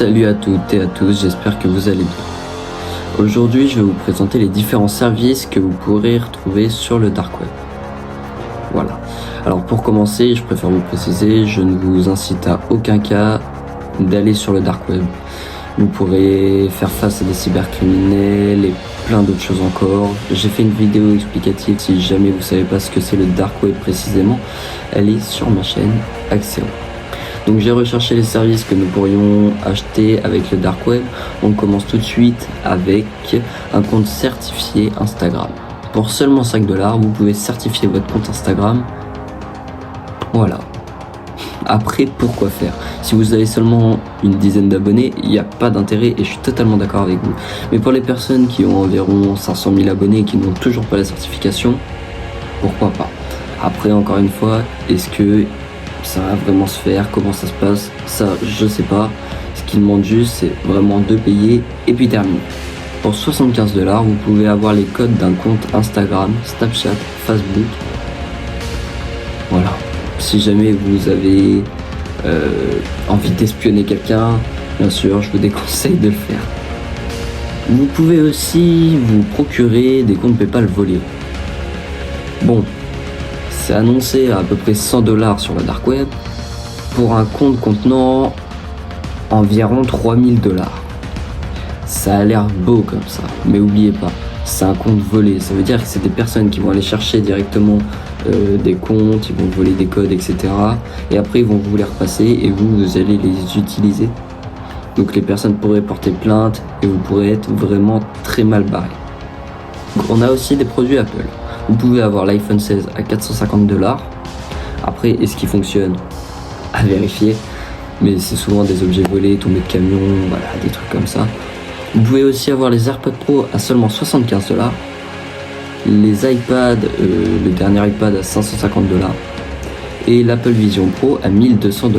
Salut à toutes et à tous, j'espère que vous allez bien. Aujourd'hui, je vais vous présenter les différents services que vous pourrez retrouver sur le dark web. Voilà. Alors pour commencer, je préfère vous préciser, je ne vous incite à aucun cas d'aller sur le dark web. Vous pourrez faire face à des cybercriminels et plein d'autres choses encore. J'ai fait une vidéo explicative si jamais vous savez pas ce que c'est le dark web précisément. Elle est sur ma chaîne Axéo. Donc j'ai recherché les services que nous pourrions acheter avec le dark web. On commence tout de suite avec un compte certifié Instagram. Pour seulement 5 $, vous pouvez certifier votre compte Instagram. Voilà. Après, pourquoi faire? Si vous avez seulement une dizaine d'abonnés, il n'y a pas d'intérêt et je suis totalement d'accord avec vous. Mais pour les personnes qui ont environ 500 000 abonnés et qui n'ont toujours pas la certification, pourquoi pas? Après, encore une fois, est-ce que ça va vraiment se faire? Comment ça se passe? Ça, je sais pas. Ce qu'il demande juste, c'est vraiment de payer et puis terminer. Pour 75 $, vous pouvez avoir les codes d'un compte Instagram, Snapchat, Facebook. Voilà. Si jamais vous avez envie d'espionner quelqu'un, bien sûr, je vous déconseille de le faire. Vous pouvez aussi vous procurer des comptes PayPal volés. Bon, c'est annoncé à peu près 100 $ sur le dark web pour un compte contenant environ 3000 $. Ça a l'air beau comme ça, mais oubliez pas, c'est un compte volé. Ça veut dire que c'est des personnes qui vont aller chercher directement des comptes, ils vont voler des codes, etc. Et après ils vont vous les repasser et vous allez les utiliser. Donc les personnes pourraient porter plainte et vous pourrez être vraiment très mal barré. On a aussi des produits Apple. Vous pouvez avoir l'iPhone 16 à 450 $. Après, est-ce qu'il fonctionne? À vérifier. Mais c'est souvent des objets volés, tombés de camion, voilà, des trucs comme ça. Vous pouvez aussi avoir les AirPods Pro à seulement 75 $. Les iPads, le dernier iPad à 550 $. Et l'Apple Vision Pro à 1200 $.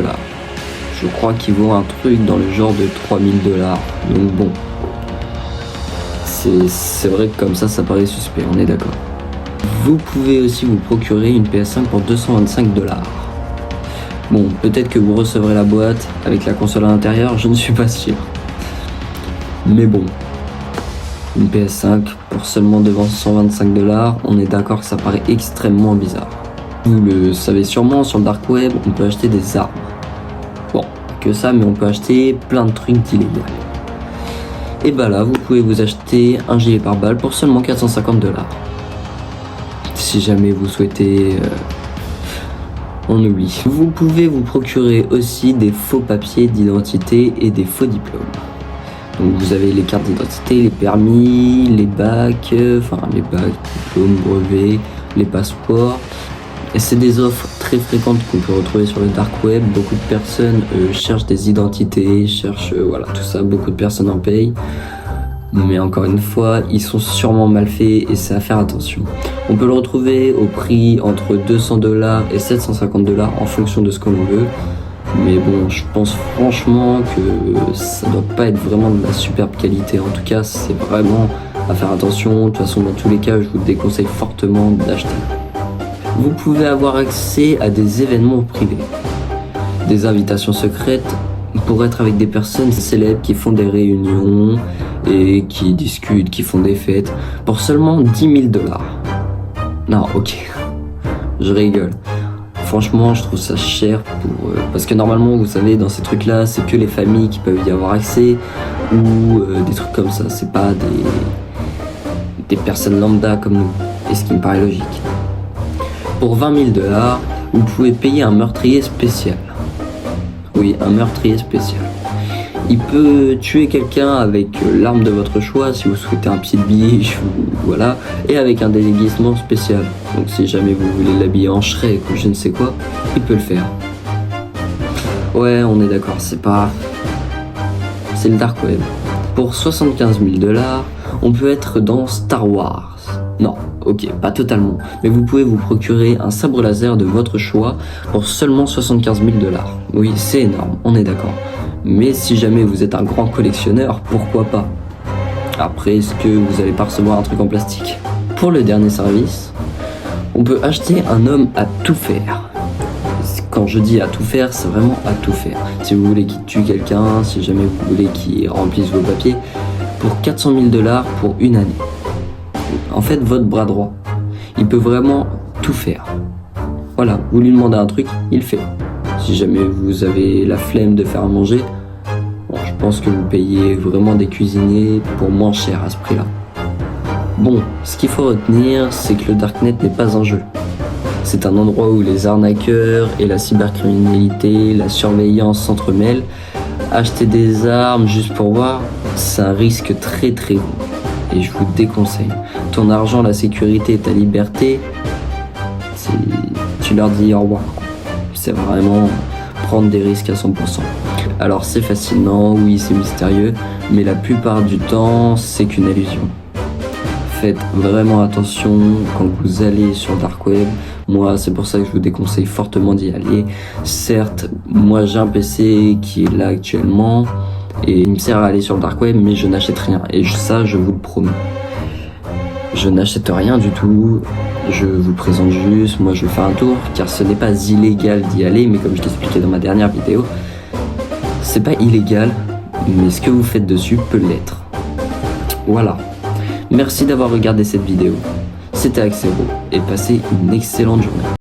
Je crois qu'ils vaut un truc dans le genre de 3000 $. Donc bon. C'est vrai que comme ça paraît suspect, on est d'accord. Vous pouvez aussi vous procurer une PS5 pour 225 $. Bon, peut-être que vous recevrez la boîte avec la console à l'intérieur, je ne suis pas sûr. Mais bon, une PS5 pour seulement 225 $, on est d'accord que ça paraît extrêmement bizarre. Vous le savez sûrement, sur le dark web, on peut acheter des armes. Bon, que ça, mais on peut acheter plein de trucs d'illégal. Et bah là, vous pouvez vous acheter un gilet pare-balles pour seulement 450 $. Si jamais vous souhaitez, on oublie. Vous pouvez vous procurer aussi des faux papiers d'identité et des faux diplômes. Donc vous avez les cartes d'identité, les permis, les bacs, diplômes, brevets, les passeports. Et c'est des offres très fréquentes qu'on peut retrouver sur le dark web. Beaucoup de personnes cherchent des identités, voilà, tout ça, beaucoup de personnes en payent. Mais encore une fois, ils sont sûrement mal faits et c'est à faire attention. On peut le retrouver au prix entre 200 $ et 750 $ en fonction de ce qu'on veut. Mais bon, je pense franchement que ça doit pas être vraiment de la superbe qualité. En tout cas, c'est vraiment à faire attention. De toute façon, dans tous les cas, je vous déconseille fortement d'acheter. Vous pouvez avoir accès à des événements privés, des invitations secrètes pour être avec des personnes célèbres qui font des réunions et qui discutent, qui font des fêtes pour seulement 10 000 $. Non, ok, je rigole. Franchement, je trouve ça cher parce que normalement, vous savez, dans ces trucs-là, c'est que les familles qui peuvent y avoir accès ou des trucs comme ça. C'est pas des personnes lambda comme nous, et ce qui me paraît logique. Pour 20 000 $, vous pouvez payer un meurtrier spécial. Oui, un meurtrier spécial. Il peut tuer quelqu'un avec l'arme de votre choix si vous souhaitez un pied de biche ou voilà, et avec un déguisement spécial. Donc si jamais vous voulez l'habiller en Shrek ou je ne sais quoi, il peut le faire. Ouais, on est d'accord, c'est le dark web. Pour 75 000 $, on peut être dans Star Wars. Non, ok, pas totalement. Mais vous pouvez vous procurer un sabre laser de votre choix pour seulement 75 000 $. Oui, c'est énorme, on est d'accord. Mais si jamais vous êtes un grand collectionneur, pourquoi pas? Après, est-ce que vous n'allez pas recevoir un truc en plastique? Pour le dernier service, on peut acheter un homme à tout faire. Quand je dis à tout faire, c'est vraiment à tout faire. Si vous voulez qu'il tue quelqu'un, si jamais vous voulez qu'il remplisse vos papiers, pour 400 000 $ pour une année. En fait, votre bras droit, il peut vraiment tout faire. Voilà, vous lui demandez un truc, il le fait. Si jamais vous avez la flemme de faire à manger, bon, je pense que vous payez vraiment des cuisiniers pour moins cher à ce prix-là. Bon, ce qu'il faut retenir, c'est que le Darknet n'est pas un jeu. C'est un endroit où les arnaqueurs et la cybercriminalité, la surveillance s'entremêlent. Acheter des armes juste pour voir, c'est un risque très très gros. Et je vous déconseille. Ton argent, la sécurité et ta liberté, tu leur dis au revoir. C'est vraiment prendre des risques à 100%. Alors c'est fascinant, oui c'est mystérieux, mais la plupart du temps, c'est qu'une illusion. Faites vraiment attention quand vous allez sur le Dark Web. Moi, c'est pour ça que je vous déconseille fortement d'y aller. Certes, moi j'ai un PC qui est là actuellement et il me sert à aller sur le Dark Web, mais je n'achète rien. Et ça, je vous le promets. Je n'achète rien du tout. Je vous présente juste, moi je fais un tour, car ce n'est pas illégal d'y aller, mais comme je l'expliquais dans ma dernière vidéo, c'est pas illégal, mais ce que vous faites dessus peut l'être. Voilà. Merci d'avoir regardé cette vidéo. C'était Axero et passez une excellente journée.